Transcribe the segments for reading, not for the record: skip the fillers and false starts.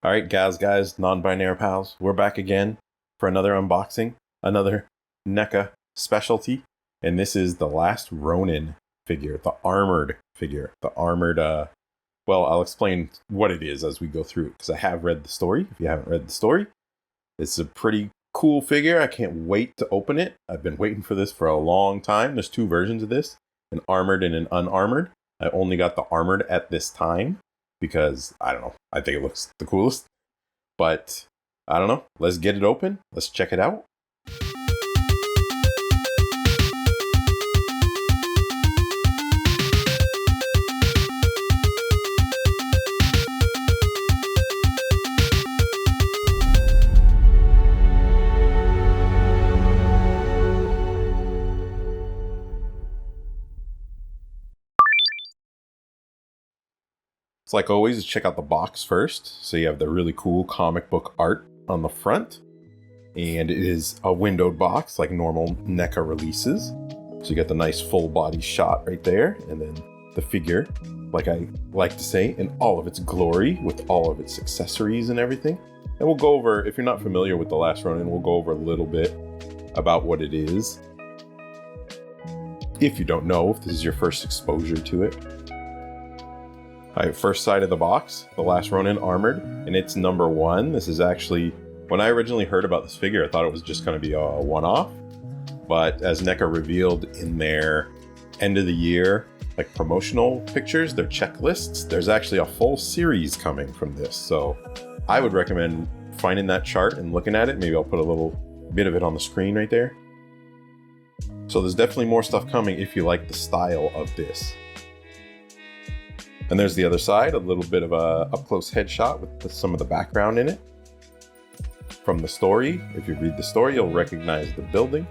All right, guys, non-binary pals, we're back again for another unboxing, another NECA specialty, and this is the last Ronin figure, the armored figure, well, I'll explain what it is as we go through it, because I have read the story. If you haven't read the story, it's a pretty cool figure. I can't wait to open it. I've been waiting for this for a long time. There's two versions of this, an armored and an unarmored. I only got the armored at this time, because I don't know, I think it looks the coolest, but I don't know. Let's get it open. Let's check it out. It's like always, check out the box first. So you have the really cool comic book art on the front. And it is a windowed box like normal NECA releases. So you got the nice full body shot right there. And then the figure, like I like to say, in all of its glory with all of its accessories and everything. And we'll go over, if you're not familiar with The Last Ronin, we'll go over a little bit about what it is. If you don't know, if this is your first exposure to it. All right, first side of the box, The Last Ronin Armored, and it's number 1. This is actually, when I originally heard about this figure, I thought it was just going to be a one-off. But as NECA revealed in their end of the year, like promotional pictures, their checklists, there's actually a full series coming from this. So I would recommend finding that chart and looking at it. Maybe I'll put a little bit of it on the screen right there. So there's definitely more stuff coming if you like the style of this. And there's the other side, a little bit of a up-close headshot with some of the background in it. From the story, if you read the story, you'll recognize the building.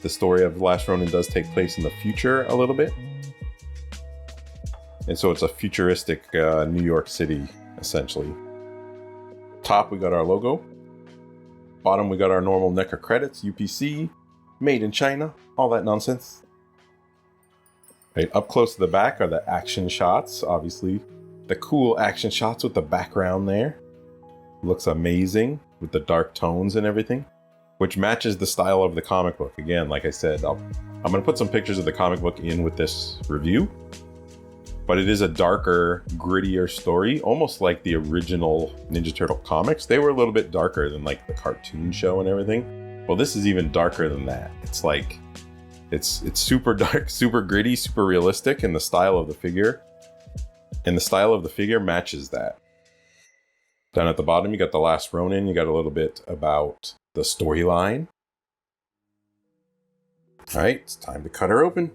The story of The Last Ronin does take place in the future a little bit. And so it's a futuristic New York City, essentially. Top, we got our logo. Bottom, we got our normal NECA credits, UPC, made in China, all that nonsense. Right, up close to the back are the action shots, obviously. The cool action shots with the background there. Looks amazing with the dark tones and everything, which matches the style of the comic book. Again, like I said, I'm going to put some pictures of the comic book in with this review. But it is a darker, grittier story, almost like the original Ninja Turtle comics. They were a little bit darker than like the cartoon show and everything. Well, this is even darker than that. It's like... It's super dark, super gritty, super realistic, and the style of the figure. And the style of the figure matches that. Down at the bottom, you got The Last Ronin. You got a little bit about the storyline. All right, it's time to cut her open.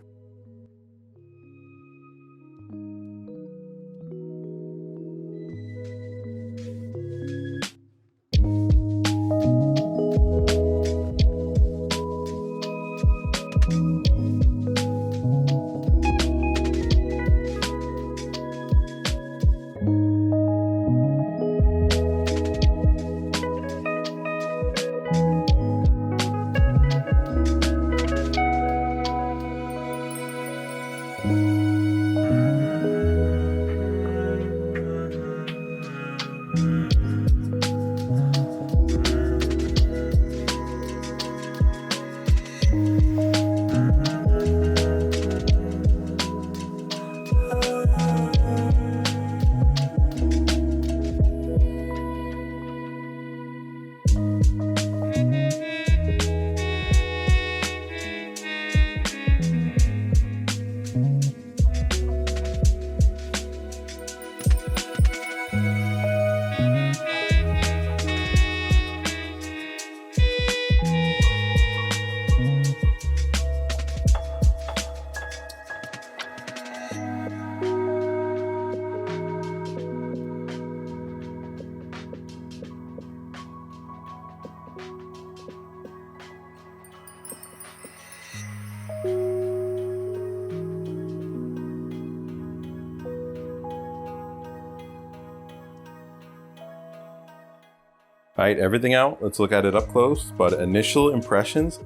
All right, everything out. Let's look at it up close. But initial impressions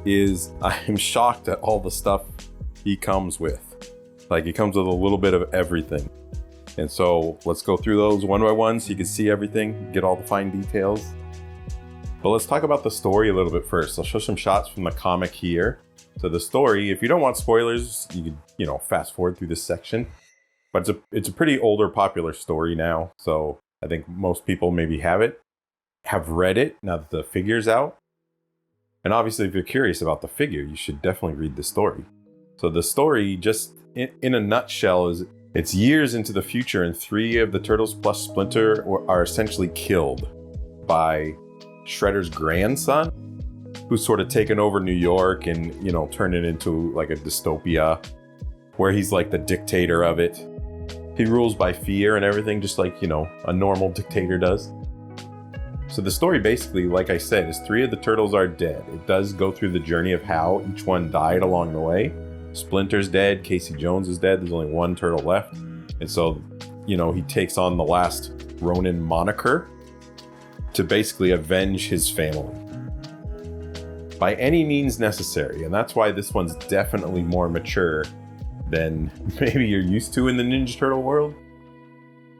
is I'm shocked at all the stuff he comes with. Like, he comes with a little bit of everything. And so let's go through those one by one so you can see everything, get all the fine details. But let's talk about the story a little bit first. I'll show some shots from the comic here. So the story, if you don't want spoilers, you can, fast forward through this section. But it's a pretty older, popular story now. So I think most people maybe have read it now that the figure's out. And obviously, if you're curious about the figure, you should definitely read the story. So the story, just in a nutshell, is it's years into the future, and 3 of the Turtles plus Splinter are essentially killed by Shredder's grandson, who's sort of taken over New York and, turned it into like a dystopia where he's like the dictator of it. He rules by fear and everything, just like, a normal dictator does. So the story basically, like I said, is 3 of the Turtles are dead. It does go through the journey of how each one died along the way. Splinter's dead, Casey Jones is dead, there's only 1 turtle left. And so, he takes on the last Ronin moniker to basically avenge his family by any means necessary. And that's why this one's definitely more mature than maybe you're used to in the Ninja Turtle world.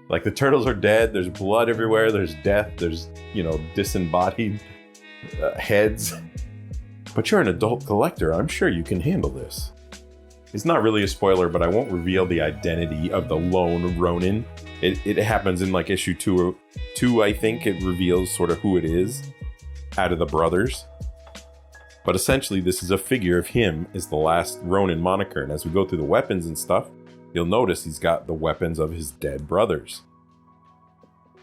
Like, the turtles are dead, there's blood everywhere, there's death, there's, disembodied heads. But you're an adult collector, I'm sure you can handle this. It's not really a spoiler, but I won't reveal the identity of the lone Ronin. It happens in like issue 2, I think. It reveals sort of who it is out of the brothers. But essentially, this is a figure of him as the last Ronin moniker. And as we go through the weapons and stuff, you'll notice he's got the weapons of his dead brothers.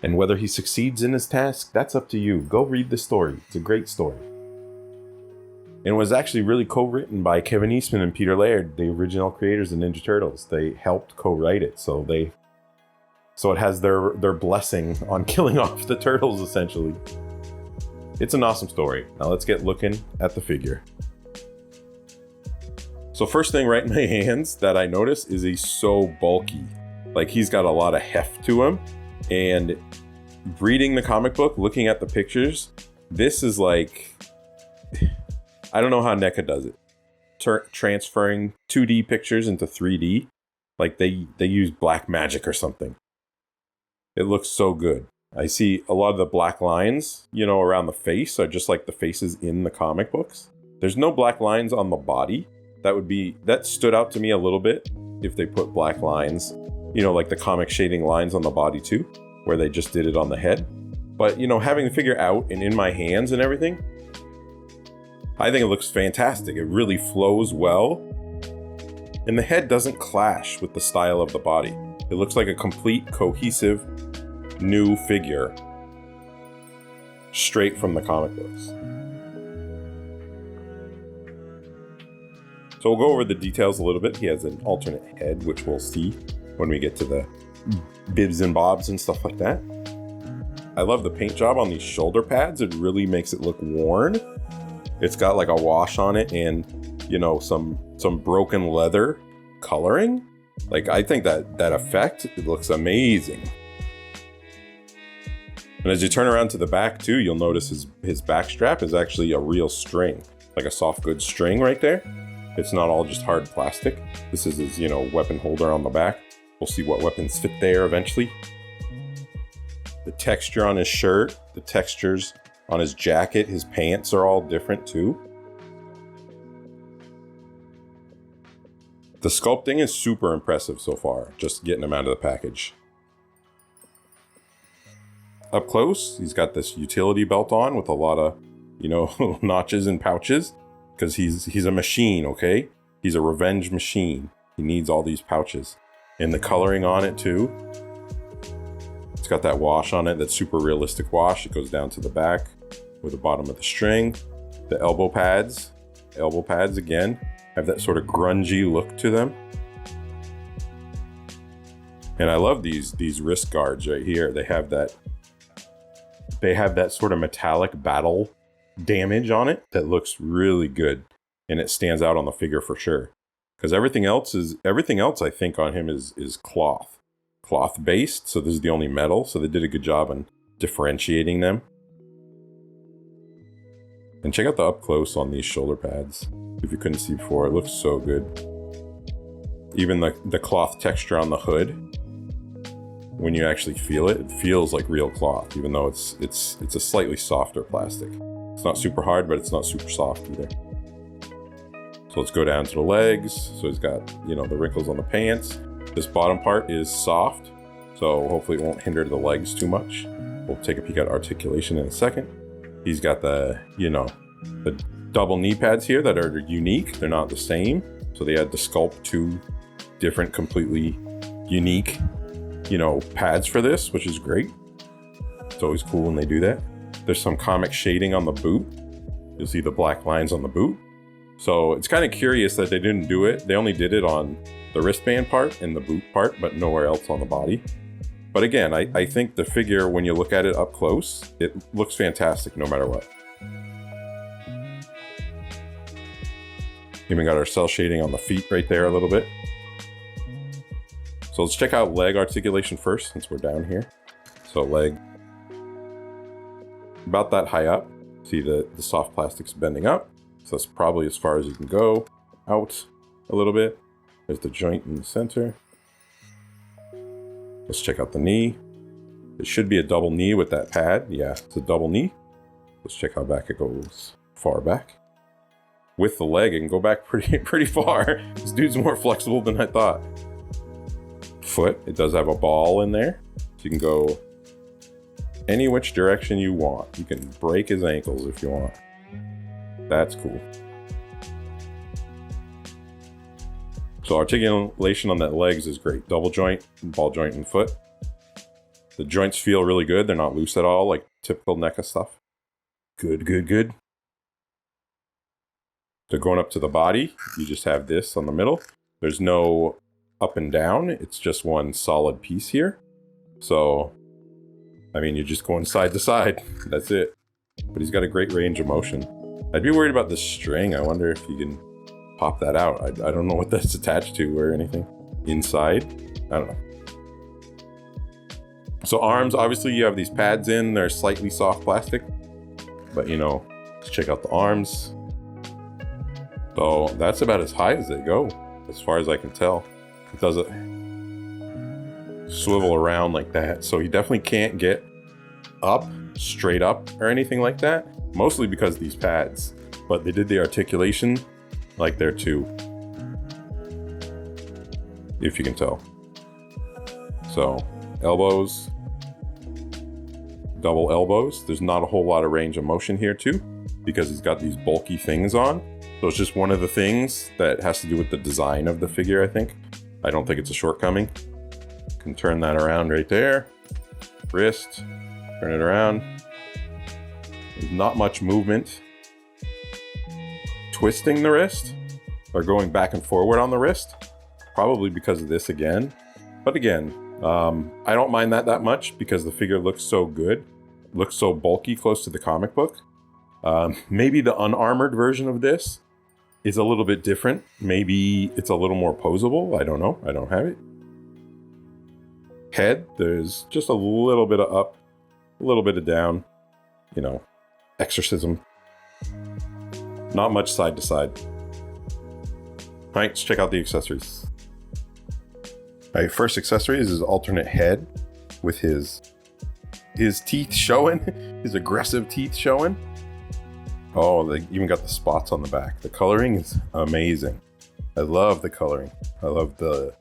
And whether he succeeds in his task, that's up to you. Go read the story. It's a great story. And it was actually really co-written by Kevin Eastman and Peter Laird, the original creators of Ninja Turtles. They helped co-write it, so it has their blessing on killing off the turtles, essentially. It's an awesome story. Now let's get looking at the figure. So first thing right in my hands that I notice is he's so bulky. Like, he's got a lot of heft to him. And reading the comic book, looking at the pictures, this is like... I don't know how NECA does it. Transferring 2D pictures into 3D. Like they use black magic or something. It looks so good. I see a lot of the black lines, around the face are just like the faces in the comic books. There's no black lines on the body. That stood out to me a little bit if they put black lines, like the comic shading lines on the body too, where they just did it on the head. But, having the figure out and in my hands and everything, I think it looks fantastic. It really flows well. And the head doesn't clash with the style of the body. It looks like a complete, cohesive, new figure straight from the comic books. So we'll go over the details a little bit. He has an alternate head, which we'll see when we get to the bibs and bobs and stuff like that. I love the paint job on these shoulder pads. It really makes it look worn. It's got like a wash on it and, some broken leather coloring. Like, I think that effect, it looks amazing. And as you turn around to the back too, you'll notice his back strap is actually a real string, like a soft goods string right there. It's not all just hard plastic. This is his, weapon holder on the back. We'll see what weapons fit there eventually. The texture on his shirt, the textures on his jacket, his pants are all different too. The sculpting is super impressive so far, just getting him out of the package. Up close, he's got this utility belt on with a lot of, little notches and pouches, because he's a machine, okay? He's a revenge machine. He needs all these pouches. And the coloring on it too. It's got that wash on it, that super realistic wash. It goes down to the back with the bottom of the string. The elbow pads again, have that sort of grungy look to them. And I love these wrist guards right here. They have that sort of metallic battle damage on it that looks really good. And it stands out on the figure for sure. Because everything else I think on him is cloth based. So this is the only metal. So they did a good job on differentiating them. And check out the up close on these shoulder pads. If you couldn't see before, it looks so good. Even the cloth texture on the hood. when you actually feel it, it feels like real cloth, even though it's a slightly softer plastic. It's not super hard, but it's not super soft either. So let's go down to the legs. So he's got, you know, the wrinkles on the pants. This bottom part is soft, so hopefully it won't hinder the legs too much. We'll take a peek at articulation in a second. He's got the, you know, the double knee pads here that are unique. They're not the same. So they had to sculpt 2 different, completely unique, you know, pads for this, which is great. It's always cool when they do that. There's some comic shading on the boot. You'll see the black lines on the boot. So it's kind of curious that they didn't do it. They only did it on the wristband part and the boot part, but nowhere else on the body. But again, I think the figure, when you look at it up close, it looks fantastic no matter what. Even got our cell shading on the feet right there a little bit. So let's check out leg articulation first, since we're down here. So leg, about that high up. See the soft plastic's bending up. So that's probably as far as you can go. Out a little bit. There's the joint in the center. Let's check out the knee. It should be a double knee with that pad. Yeah, it's a double knee. Let's check how back it goes. Far back. With the leg, it can go back pretty far. This dude's more flexible than I thought. Foot, it does have a ball in there. So you can go any which direction you want. You can break his ankles if you want. That's cool. So articulation on that legs is great. Double joint, ball joint, and foot. The joints feel really good. They're not loose at all, like typical NECA stuff. Good. So going up to the body, you just have this on the middle. There's no up and down. It's just one solid piece here. So, I mean, you're just going side to side. That's it. But he's got a great range of motion. I'd be worried about this string. I wonder if you can pop that out. I don't know what that's attached to or anything. Inside? I don't know. So arms, obviously you have these pads in. They're slightly soft plastic. But you know, let's check out the arms. So that's about as high as they go, as far as I can tell. It doesn't swivel around like that. So you definitely can't get up, straight up or anything like that. Mostly because of these pads, but they did the articulation like there too, if you can tell. So elbows, double elbows. There's not a whole lot of range of motion here too, because he's got these bulky things on. So it's just one of the things that has to do with the design of the figure, I think. I don't think it's a shortcoming. Can turn that around right there. Wrist, turn it around. There's not much movement twisting the wrist or going back and forward on the wrist, probably because of this again. But again, I don't mind that much because the figure looks so good, looks so bulky close to the comic book. Maybe the unarmored version of this is a little bit different. Maybe it's a little more posable. I don't know. I don't have it. Head, there's just a little bit of up, a little bit of down, you know. Exorcism. Not much side to side. All right, let's check out the accessories. All right, first accessory is his alternate head with his teeth showing, his aggressive teeth showing. Oh, they even got the spots on the back. The coloring is amazing. I love the coloring. I love the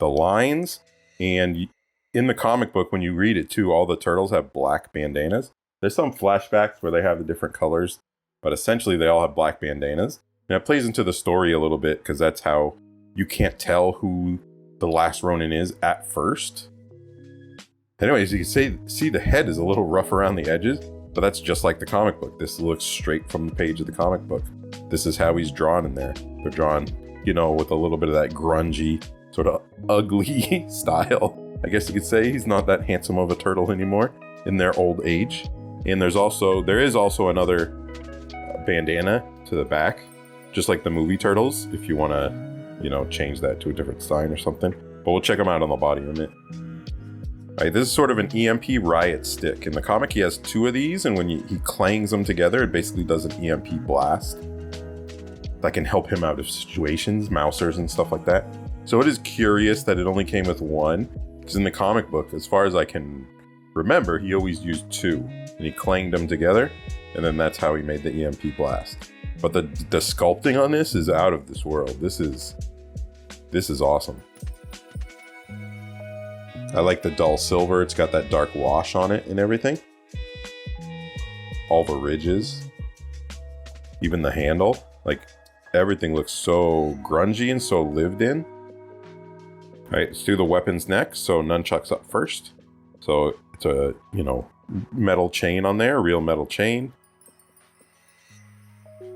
lines. And in the comic book, when you read it too, all the turtles have black bandanas. There's some flashbacks where they have the different colors, but essentially they all have black bandanas. And it plays into the story a little bit because that's how you can't tell who the last Ronin is at first. Anyways, you can see the head is a little rough around the edges, but that's just like the comic book. This looks straight from the page of the comic book. This is how he's drawn in there. They're drawn, you know, with a little bit of that grungy, sort of ugly style. I guess you could say he's not that handsome of a turtle anymore in their old age. And there is also another bandana to the back, just like the movie Turtles, if you want to, you know, change that to a different sign or something. But we'll check them out on the body in a minute. All right, this is sort of an EMP riot stick. In the comic, he has 2 of these, and when he clangs them together, it basically does an EMP blast that can help him out of situations, mousers and stuff like that. So it is curious that it only came with 1. Because in the comic book, as far as I can remember, he always used 2. And he clanged them together. And then that's how he made the EMP blast. But the sculpting on this is out of this world. This is awesome. I like the dull silver. It's got that dark wash on it and everything. All the ridges. Even the handle. Like, everything looks so grungy and so lived in. Alright, let's do the weapons next. So nunchucks up first. So it's a, metal chain on there, real metal chain.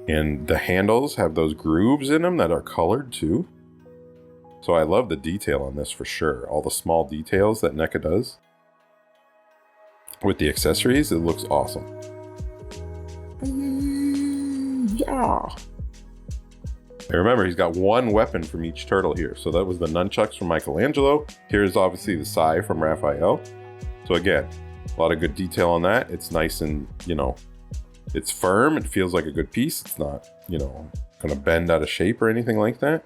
And the handles have those grooves in them that are colored too. So I love the detail on this for sure. All the small details that NECA does. With the accessories, it looks awesome. Yeah. And remember, he's got 1 weapon from each turtle here. So that was the nunchucks from Michelangelo. Here's obviously the sai from Raphael. So again, a lot of good detail on that. It's nice and, it's firm. It feels like a good piece. It's not, gonna bend out of shape or anything like that.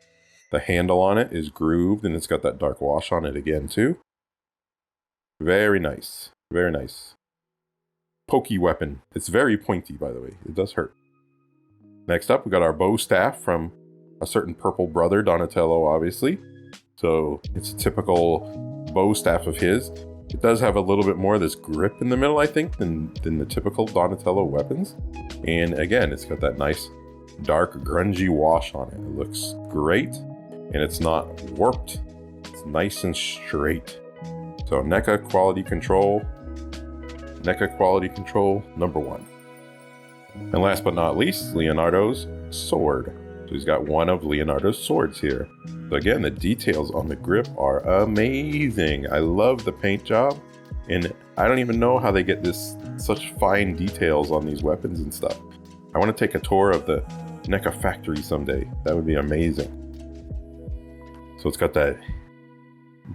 The handle on it is grooved and it's got that dark wash on it again too. Very nice. Very nice. Pokey weapon. It's very pointy, by the way. It does hurt. Next up, we got our bow staff from a certain purple brother, Donatello, obviously. So it's a typical bow staff of his. It does have a little bit more of this grip in the middle, I think, than the typical Donatello weapons. And again, it's got that nice dark grungy wash on it. It looks great, and it's not warped. It's nice and straight. So NECA quality control. NECA quality control number 1. And last but not least, Leonardo's sword. So he's got 1 of Leonardo's swords here. So again, the details on the grip are amazing. I love the paint job. And I don't even know how they get such fine details on these weapons and stuff. I want to take a tour of the NECA factory someday. That would be amazing. So it's got that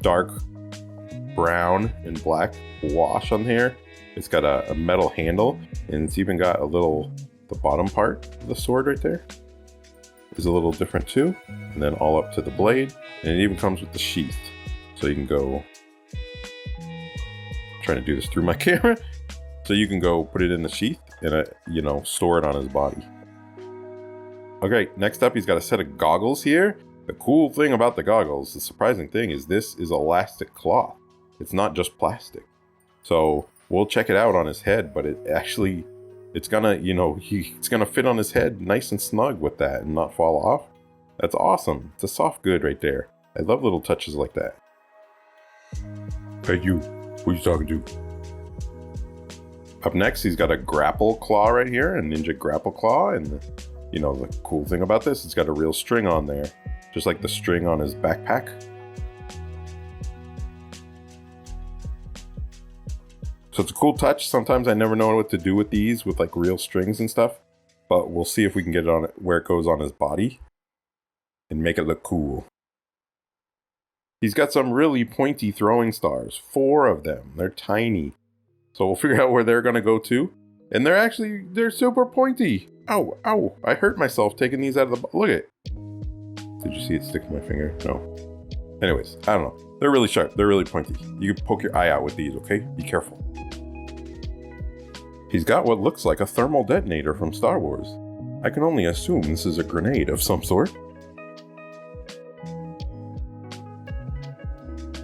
dark brown and black wash on here. It's got a metal handle, and it's even got the bottom part of the sword right there is a little different too. And then all up to the blade, and it even comes with the sheath. So you can go, I'm trying to do this through my camera. So you can go put it in the sheath and, store it on his body. Okay, next up, he's got a set of goggles here. The cool thing about the goggles, the surprising thing is this is elastic cloth. It's not just plastic. So we'll check it out on his head, but it's gonna, it's gonna fit on his head nice and snug with that and not fall off. That's awesome. It's a soft good right there. I love little touches like that. Hey you, who you talking to? Up next, he's got a grapple claw right here, a ninja grapple claw, and the cool thing about this, it's got a real string on there, just like the string on his backpack. So it's a cool touch. Sometimes I never know what to do with these with like real strings and stuff, but we'll see if we can get it on where it goes on his body and make it look cool. He's got some really pointy throwing stars, 4 of them. They're tiny. So we'll figure out where they're going to go to. And they're super pointy. Ow, ow. I hurt myself taking these out of the, look at it. Did you see it stick in my finger? No. Anyways, I don't know. They're really sharp. They're really pointy. You can poke your eye out with these, okay? Be careful. He's got what looks like a thermal detonator from Star Wars. I can only assume this is a grenade of some sort.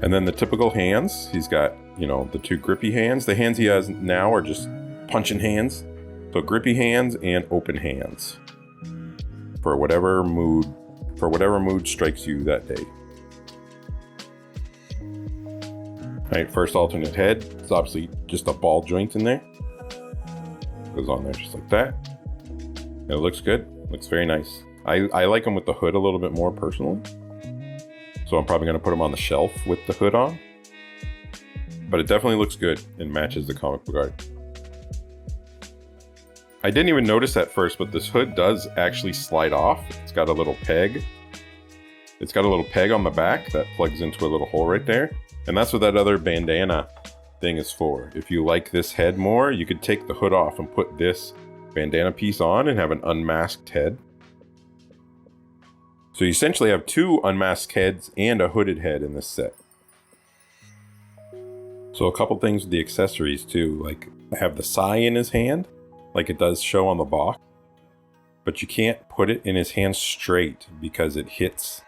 And then the typical hands. He's got, the 2 grippy hands. The hands he has now are just punching hands. So grippy hands and open hands. For whatever mood strikes you that day. Alright, first alternate head. It's obviously just a ball joint in there. Goes on there just like that. And it looks good. Looks very nice. I like him with the hood a little bit more personally. So I'm probably going to put him on the shelf with the hood on. But it definitely looks good and matches the comic book art. I didn't even notice at first, but this hood does actually slide off. It's got a little peg. It's got a little peg on the back that plugs into a little hole right there. And that's what that other bandana thing is for. If you like this head more, you could take the hood off and put this bandana piece on and have an unmasked head. So you essentially have 2 unmasked heads and a hooded head in this set. So a couple things with the accessories too, like I have the sai in his hand, like it does show on the box, but you can't put it in his hand straight because it hits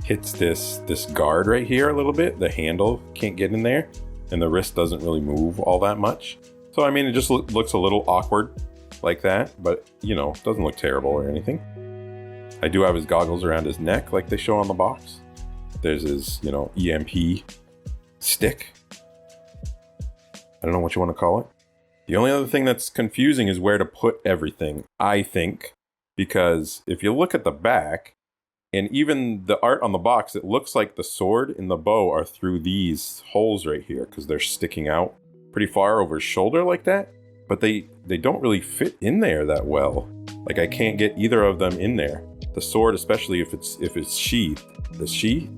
this guard right here a little bit. The handle can't get in there, and the wrist doesn't really move all that much. So I mean, it just looks a little awkward like that, but you know, doesn't look terrible or anything. I do have his goggles around his neck like they show on the box. There's his, you know, EMP stick. I don't know what you want to call it. The only other thing that's confusing is where to put everything, I think, because if you look at the back, and even the art on the box, it looks like the sword and the bow are through these holes right here because they're sticking out pretty far over his shoulder like that. But they don't really fit in there that well. Like I can't get either of them in there. The sword, especially if it's sheathed, the sheath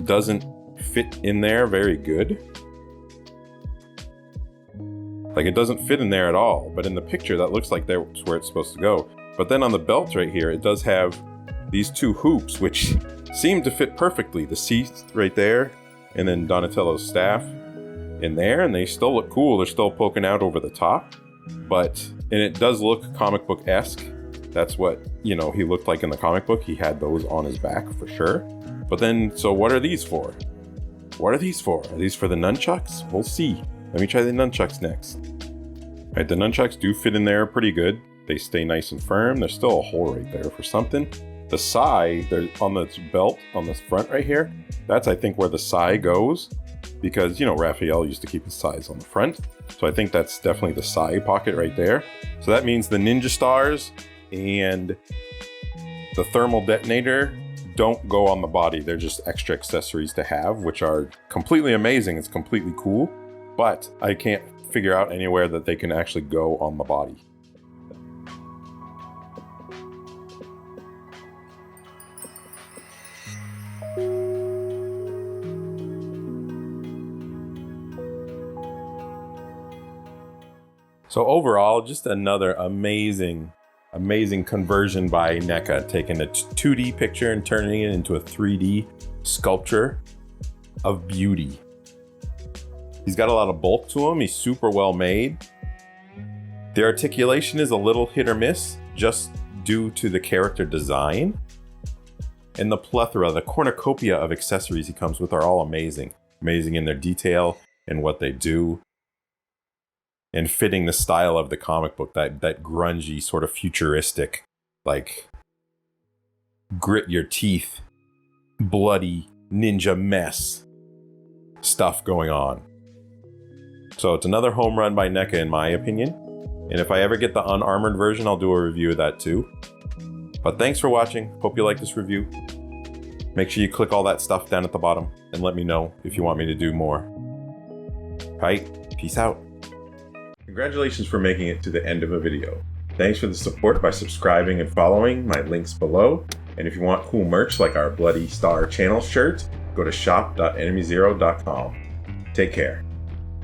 doesn't fit in there very good. Like it doesn't fit in there at all. But in the picture, that looks like that's where it's supposed to go. But then on the belt right here, it does have these two hoops, which seem to fit perfectly. The sheath right there, and then Donatello's staff in there, and they still look cool. They're still poking out over the top, and it does look comic book-esque. That's what, you know, he looked like in the comic book. He had those on his back for sure. But then, so what are these for? What are these for? Are these for the nunchucks? We'll see. Let me try the nunchucks next. All right, the nunchucks do fit in there pretty good. They stay nice and firm. There's still a hole right there for something. The sai, there's on this belt on this front right here, that's I think where the sai goes, because you know Raphael used to keep his sais on the front, so I think that's definitely the sai pocket right there. So that means the ninja stars and the thermal detonator don't go on the body. They're just extra accessories to have, which are completely amazing. It's completely cool, but I can't figure out anywhere that they can actually go on the body. So overall, just another amazing conversion by NECA, taking a 2D picture and turning it into a 3D sculpture of beauty. He's got a lot of bulk to him. He's super well made. The articulation is a little hit or miss just due to the character design. And the plethora, the cornucopia of accessories he comes with are all amazing. Amazing in their detail and what they do. And fitting the style of the comic book, that grungy sort of futuristic, like grit your teeth, bloody ninja mess stuff going on. So it's another home run by NECA in my opinion. And if I ever get the unarmored version, I'll do a review of that too. But thanks for watching. Hope you like this review. Make sure you click all that stuff down at the bottom and let me know if you want me to do more. All right, peace out. Congratulations for making it to the end of a video. Thanks for the support by subscribing and following, my links below. And if you want cool merch like our Bloody Star channel shirt, go to shop.enemyzero.com. Take care.